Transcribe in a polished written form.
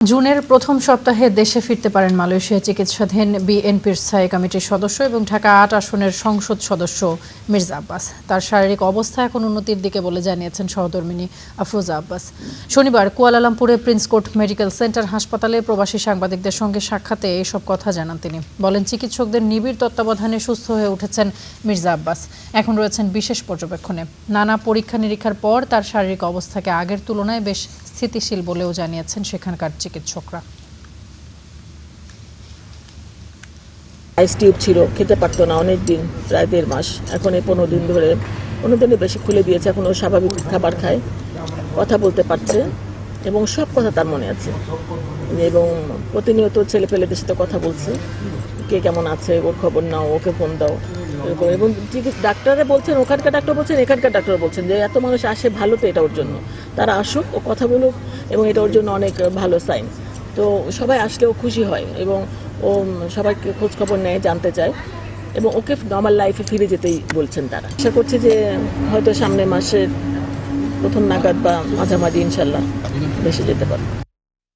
জুনের প্রথম সপ্তাহে দেশে ফিরতে পারেন মালয়েশিয়া চিকিৎসাধীন বিএনপির স্থায়ী কমিটির সদস্য এবং ঢাকা ৮ আসনের সংসদ সদস্য মির্জা আব্বাস। তার শারীরিক অবস্থা এখন উন্নতির দিকে বলে জানিয়েছেন সহধর্মিণী আফরোজা আব্বাস। শনিবার কুয়ালালামপুরে প্রিন্স কোর্ট মেডিকেল সেন্টার হাসপাতালে প্রবাসী সাংবাদিকদের সঙ্গে সাক্ষাতে এসব কথা জানান তিনি। বলেন, চিকিৎসকদের নিবিড় তত্ত্বাবধানে সুস্থ হয়ে উঠেছেন মির্জা আব্বাস। এখন রয়েছেন বিশেষ পর্যবেক্ষণে। নানা পরীক্ষা নিরীক্ষার পর তার শারীরিক অবস্থাকে আগের তুলনায় বেশ স্থিতিশীল বলেও জানিয়েছেন সেখানকার চিকিৎসকরা। আইস টিউব ছিল, খেতে পারতো না অনেক দিন, প্রায় 1.5 মাস। এখন এই 15 দিন ধরে, 15 দিনের বেশি খুলে দিয়েছে। এখন ও স্বাভাবিক খাবার খায়, কথা বলতে পারছে এবং সব কথা তার মনে আছে। এবং প্রতিনিয়ত ছেলে পেলেদের সাথে কথা বলছে, কে কেমন আছে, ওর খবর নাও, ওকে ফোন দাও এরকম। এবং ডাক্তাররা বলছেন, ওখানকার ডাক্তার বলছেন, এখানকার ডাক্তার বলছেন যে এত মানুষ আসে ভালো, তো এটা ওর জন্য, তারা আসুক, ও কথা বলুক, এবং এটা ওর জন্য অনেক ভালো সাইন। তো সবাই আসলেও খুশি হয় এবং ও সবাইকে খোঁজখবর নেয়, জানতে চায় এবং ওকে আমার লাইফে ফিরে যেতেই বলছেন তারা। আশা করছি যে হয়তো সামনের মাসের প্রথম নাগাদ বা মাঝামাঝি ইনশাল্লাহ দেশে যেতে পারবে।